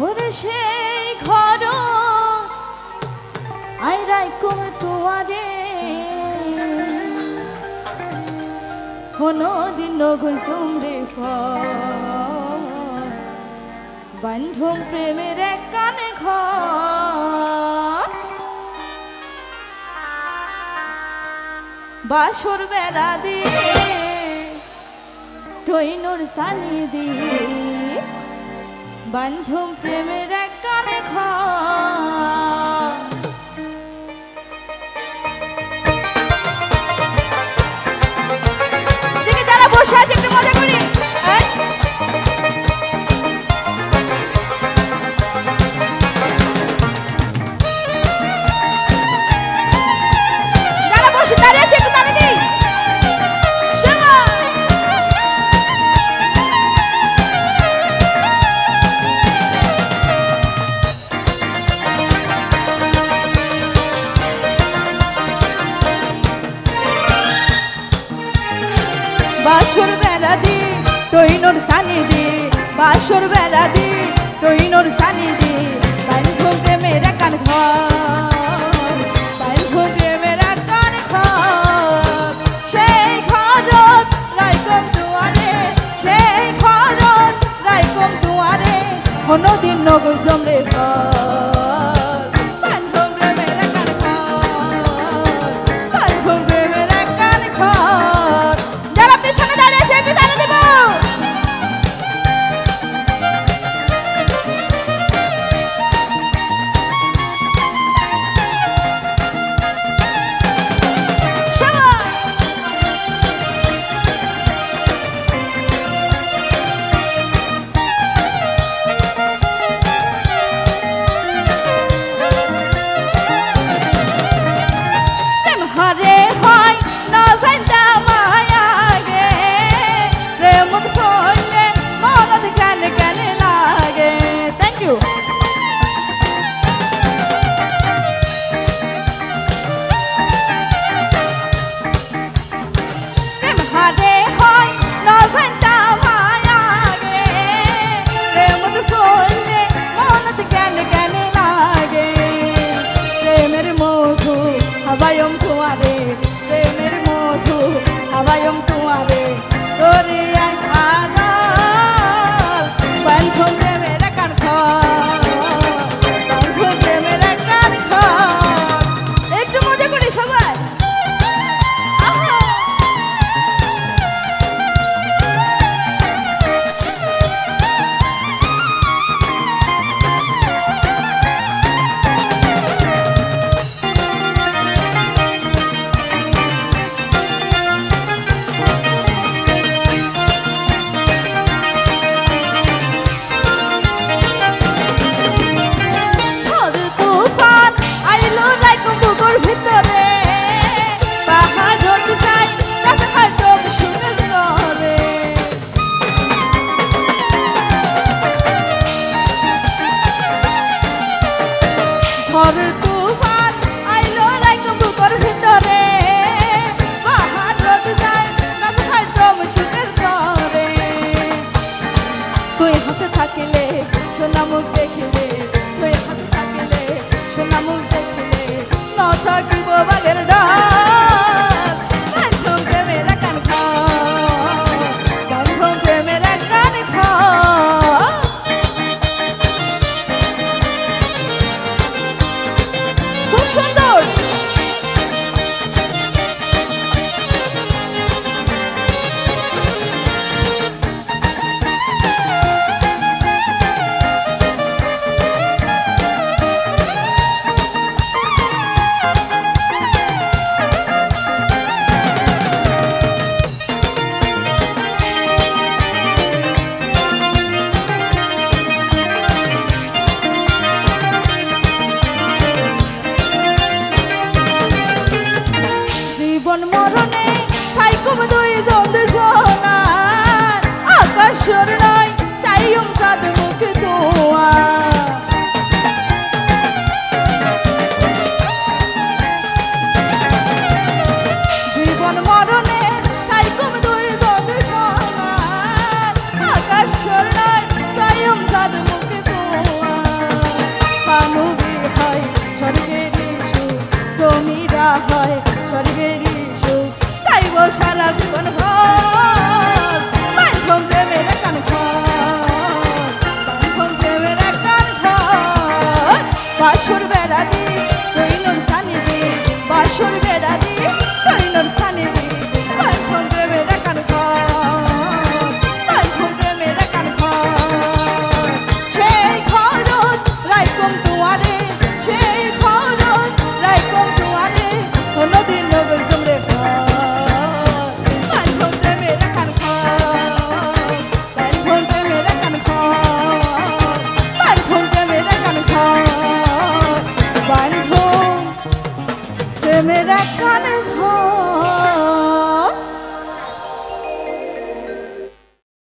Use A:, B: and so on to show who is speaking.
A: ওরে সেই ঘর আইরাই কমে তোয়ারে হনো দিন নগৈ চুমরে বান্ধব প্রেমের এক কানে ঘর বাসর বেড়া দিয়ে টইনোর সানি দিয়ে বান্ধব প্রেমের এক কানে ঘর দেখে যারা বসে আছে একটু মজা করি যারা বসে দাঁড়িয়ে আছে একটু তালে দিই বাসর বেড়া দি টইনোর সানি দি বাসর বেড়া দি টইনোর সানি দি বান্ধব প্রেমের কান ঘর বান্ধব প্রেমের কান ঘর সেই ঘরত রাইকম দুয়ারে সেই ঘরত রাইকম দুয়ারে কোনদিন নগর জমরে ঘর বান্ধব প্রেমের কান ঘর বান্ধব প্রেমের কান ঘর যারা পিছনে দাঁড়িয়ে আছে একটু দাঁড়িয়ে দেব প্রেম হরে হয় না জানতা মায়া গে প্রেম করলে মনত কেন কেন লাগে থ্যাংক ইউ প্রেম হরে হয় না জানতা মায়া গে প্রেম করলে মনত কেন কেন লাগে প্রেমের মধু হাবায়ম তোমারে প্রেমের মধু হাবায়ম তোমারে তোরে বান্ধব প্রেমের কান ঘর বান্ধব প্রেমের কান ঘর একটু মজা করি সবাই ভিতরে পাহাড় যাই রাস্তাঘাট সুন্দর করে ঝড় তুফান আইলো রাইকম বুকর ভিতরে পাহাড় যাই রাস্তাঘাট সুন্দর করে তুই হাসে থাকিলে সোনা মুখ দেখিলে তুই হাসে থাকিলে সোনা মুখ দেখিলে থাকিব বাগের ডাল বান্ধব প্রেমের কান ঘর বান্ধব প্রেমের কান ঘর খুব সুন্দর জীবন ভর বাঁধন প্রেমের কান ঘর বাঁধন প্রেমের কান ঘর বাসর বেড়া দি কইনর সানি দি বাসর বেড়া দি কইনর সানি দি বাঁধন প্রেমের কান ঘর বাঁধন প্রেমের কান ঘর সেই ঘরত রাইকম তোমারে সেই ঘরত রাইকম তোমারে কোনদিন নগর জমরে ঘর বাঁধন প্রেমের কান ঘর বাঁধন প্রেমের কান ঘর বাঁধন প্রেমের কান ঘর বাঁধন